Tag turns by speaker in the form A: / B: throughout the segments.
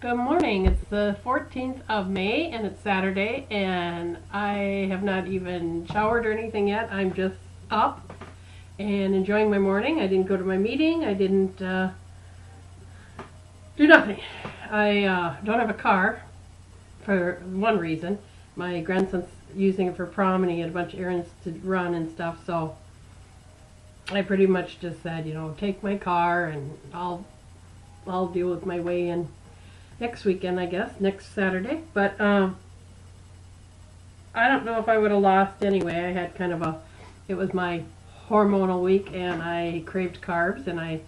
A: Good morning. It's the 14th of May and it's Saturday and I have not even showered or anything yet. I'm just up and enjoying my morning. I didn't go to my meeting. I didn't do nothing. I don't have a car for one reason. My grandson's using it for prom and he had a bunch of errands to run and stuff, so I pretty much just said, take my car and I'll deal with my way in next weekend, I guess, next Saturday. But I don't know if I would have lost anyway. I had it was my hormonal week and I craved carbs and I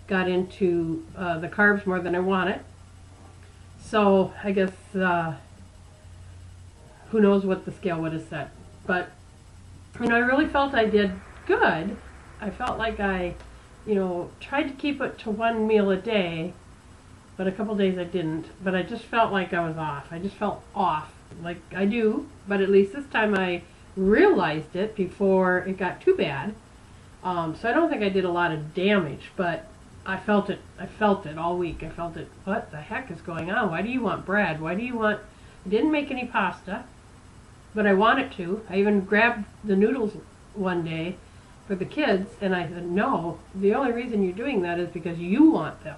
A: got into the carbs more than I wanted. So I guess who knows what the scale would have said. But I really felt I did good. I felt like I tried to keep it to one meal a day, but a couple days I didn't. But I just felt like I was off. I just felt off, like I do, but at least this time I realized it before it got too bad. So I don't think I did a lot of damage, but I felt it. I felt it all week. I felt it. What the heck is going on? Why do you want bread? Why do you want... I didn't make any pasta, but I wanted to. I even grabbed the noodles one day for the kids, and I said, no, the only reason you're doing that is because you want them.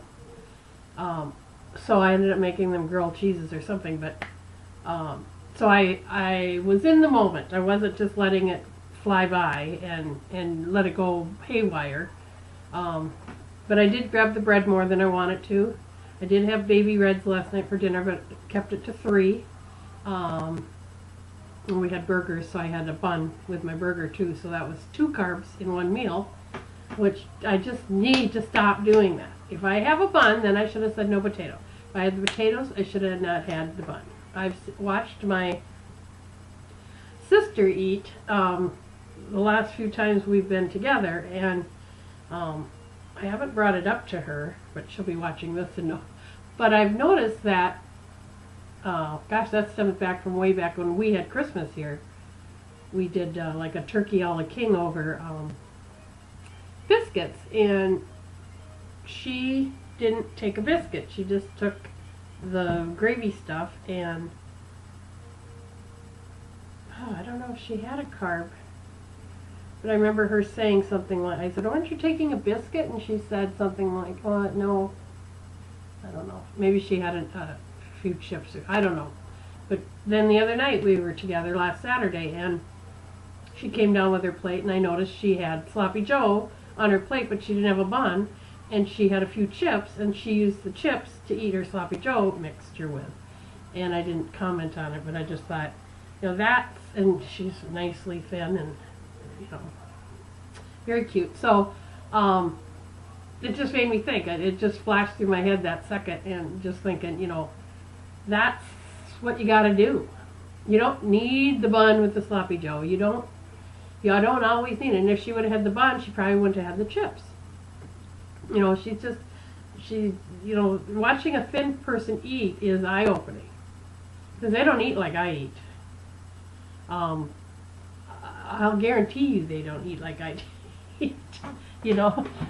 A: So I ended up making them grilled cheeses or something, but so I was in the moment. I wasn't just letting it fly by and let it go haywire. But I did grab the bread more than I wanted to. I did have baby reds last night for dinner, but kept it to 3. And we had burgers, so I had a bun with my burger too, so that was 2 carbs in one meal, which I just need to stop doing that. If I have a bun, then I should have said no potato. If I had the potatoes, I should have not had the bun. I've watched my sister eat the last few times we've been together, and I haven't brought it up to her, but she'll be watching this and know. But I've noticed that, gosh, that stems back from way back when we had Christmas here. We did like a turkey a la king over biscuits, and she didn't take a biscuit. She just took the gravy stuff, and I don't know if she had a carb, but I remember her saying something like, I said, aren't you taking a biscuit? And she said something like, oh, no, I don't know. Maybe she had a few chips, I don't know. But then the other night we were together last Saturday, and she came down with her plate, and I noticed she had Sloppy Joe on her plate, but she didn't have a bun. And she had a few chips, and she used the chips to eat her Sloppy Joe mixture with. And I didn't comment on it, but I just thought, that's, and she's nicely thin and, very cute. So, it just made me think. It just flashed through my head that second, and just thinking, that's what you gotta do. You don't need the bun with the Sloppy Joe. You don't always need it. And if she would have had the bun, she probably wouldn't have had the chips. Watching a thin person eat is eye-opening, because they don't eat like I eat. I'll guarantee you they don't eat like I eat,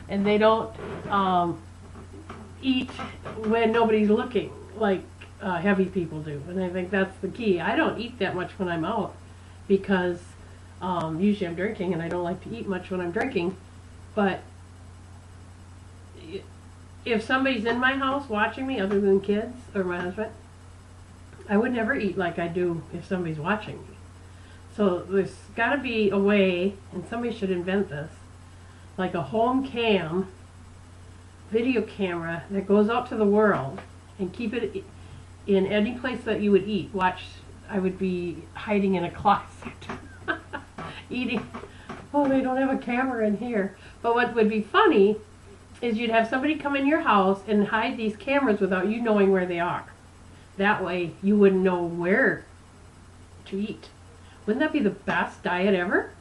A: and they don't eat when nobody's looking like heavy people do. And I think that's the key. I don't eat that much when I'm out, because usually I'm drinking, and I don't like to eat much when I'm drinking, but if somebody's in my house watching me, other than kids or my husband, I would never eat like I do if somebody's watching me. So there's got to be a way, and somebody should invent this, like a home cam video camera that goes out to the world, and keep it in any place that you would eat. Watch, I would be hiding in a closet eating. Oh, they don't have a camera in here. But what would be funny is you'd have somebody come in your house and hide these cameras without you knowing where they are. That way you wouldn't know where to eat. Wouldn't that be the best diet ever?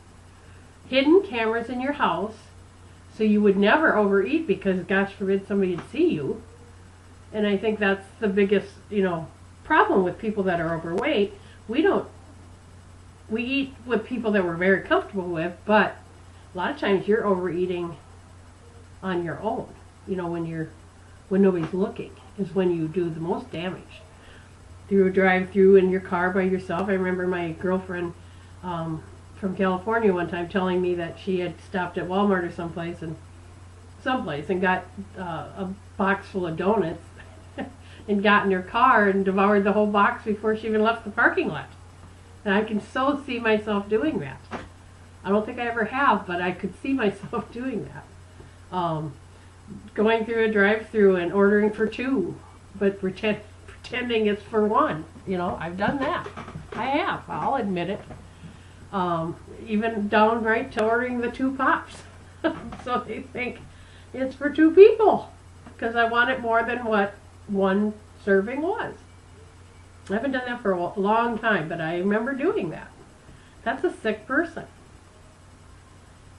A: Hidden cameras in your house, so you would never overeat, because gosh forbid somebody would see you. And I think that's the biggest, problem with people that are overweight. We eat with people that we're very comfortable with, but a lot of times you're overeating on your own, when nobody's looking. is when you do the most damage. Through a drive-through in your car by yourself. I remember my girlfriend from California one time telling me that she had stopped at Walmart or someplace and got a box full of donuts and got in her car and devoured the whole box before she even left the parking lot. And I can so see myself doing that. I don't think I ever have, but I could see myself doing that. Going through a drive-through and ordering for two, but pretending it's for one. You know, I've done that. I have. I'll admit it. Even downright to ordering the 2 pops. So they think it's for 2 people because I want it more than what one serving was. I haven't done that for a long time, but I remember doing that. That's a sick person.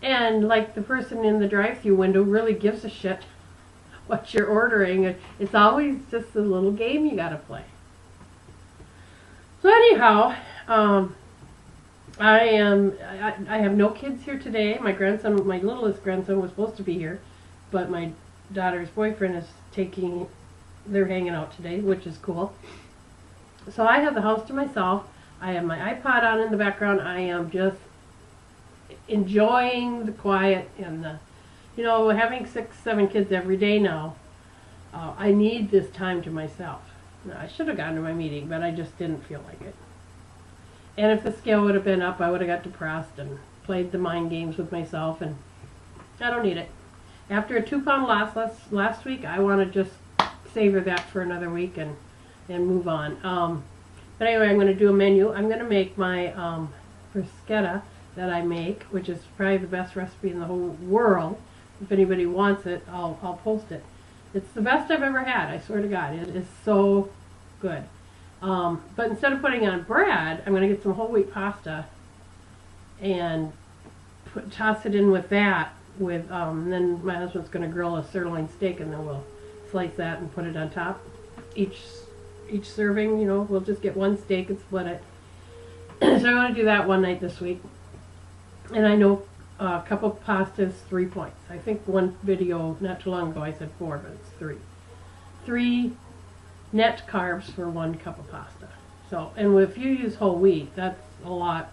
A: And like the person in the drive-thru window really gives a shit what you're ordering. It's always just a little game you gotta play. So anyhow, I have no kids here today. My littlest grandson was supposed to be here, but my daughter's boyfriend is they're hanging out today, which is cool. So I have the house to myself. I have my iPod on in the background. I am just enjoying the quiet and having 6, 7 kids every day now. I need this time to myself. Now, I should have gone to my meeting, but I just didn't feel like it. And if the scale would have been up, I would have got depressed and played the mind games with myself, and I don't need it. After a 2-pound loss last week, I want to just savor that for another week and move on. But anyway, I'm going to do a menu. I'm going to make my bruschetta that I make, which is probably the best recipe in the whole world. If anybody wants it, I'll post it. It's the best I've ever had, I swear to God. It is so good. But instead of putting on bread, I'm going to get some whole wheat pasta and toss it in with that. Then my husband's going to grill a sirloin steak, and then we'll slice that and put it on top. Each serving, we'll just get 1 steak and split it. So I want to do that one night this week. And I know a cup of pasta is 3 points. I think one video not too long ago I said 4, but it's 3. 3 net carbs for 1 cup of pasta. So, and if you use whole wheat, that's a lot,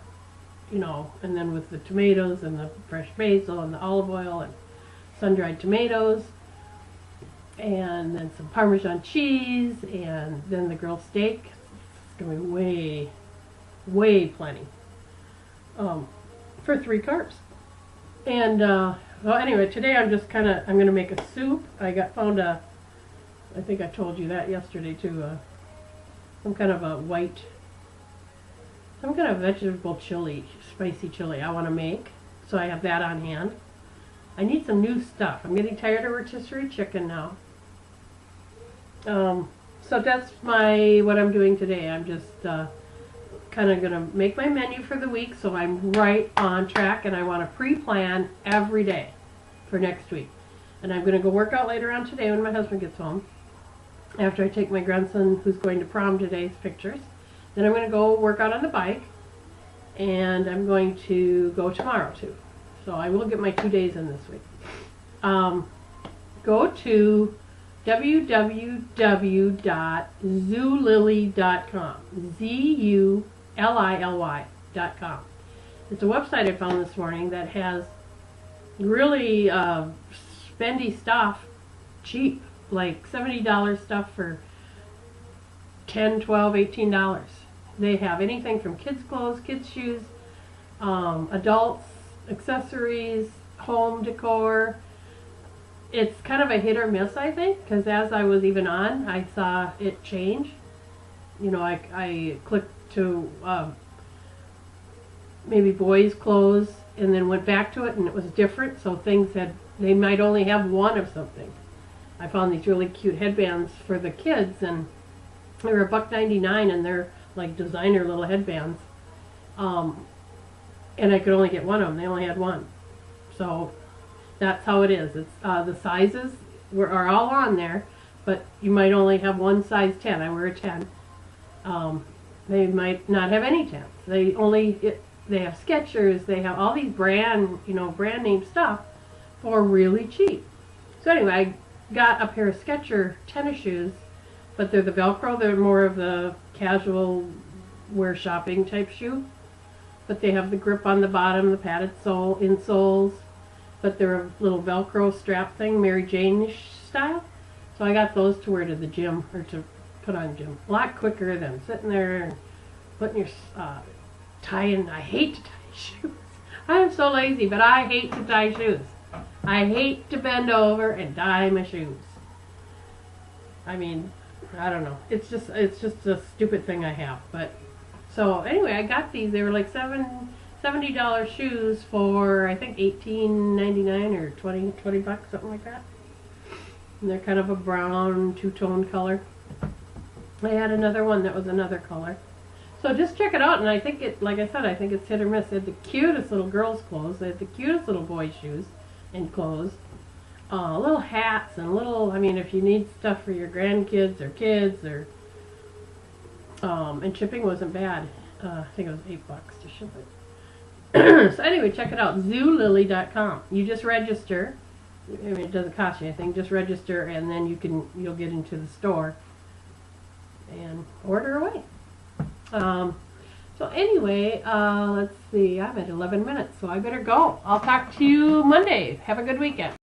A: and then with the tomatoes and the fresh basil and the olive oil and sun-dried tomatoes, and then some Parmesan cheese, and then the grilled steak. It's going to be way, way plenty for 3 carbs. And, well, anyway, today I'm going to make a soup. I think I told you that yesterday too, some kind of vegetable chili, spicy chili I want to make. So I have that on hand. I need some new stuff. I'm getting tired of rotisserie chicken now. So that's what I'm doing today. I'm just kind of going to make my menu for the week so I'm right on track, and I want to pre-plan every day for next week. And I'm going to go work out later on today when my husband gets home, after I take my grandson who's going to prom today's pictures. Then I'm going to go work out on the bike, and I'm going to go tomorrow too. So I will get my 2 days in this week. Go to www.zulily.com. ZULILY.com. It's a website I found this morning that has really spendy stuff, cheap, like $70 stuff for $10, $12, $18. They have anything from kids' clothes, kids' shoes, adults, accessories, home decor. It's kind of a hit or miss, I think, because as I was even on, I saw it change. I clicked to maybe boys' clothes and then went back to it, and it was different. So they might only have one of something. I found these really cute headbands for the kids, and they were $1.99, and they're like designer little headbands. And I could only get one of them. They only had one. So that's how it is. It's the sizes are all on there, but you might only have one size 10. I wear a 10. They might not have any 10s. They have Skechers. They have all these brand name stuff for really cheap. So anyway, I got a pair of Skechers tennis shoes but they're the Velcro. They're more of the casual wear shopping type shoe. But they have the grip on the bottom, the padded sole, insoles. But they're a little Velcro strap thing, Mary Jane-ish style. So I got those to wear to the gym, or to put on gym. A lot quicker than sitting there and putting your tying. I hate to tie shoes. I am so lazy, but I hate to tie shoes. I hate to bend over and tie my shoes. I mean, I don't know. It's just a stupid thing I have. But so anyway, I got these. They were like $70 shoes for I think $18.99 or 20 bucks, something like that. And they're kind of a brown two-tone color. I had another one that was another color. So just check it out, and I think it, like I said, I think it's hit or miss. They had the cutest little girls' clothes. They had the cutest little boys' shoes and clothes. Little hats and little, I mean, if you need stuff for your grandkids or kids, or, and shipping wasn't bad. I think it was $8 to ship it. So anyway, check it out, Zulily.com. You just register. I mean, it doesn't cost you anything. Just register, and then you'll get into the store and order away. So anyway, let's see. I'm at 11 minutes, so I better go. I'll talk to you Monday. Have a good weekend.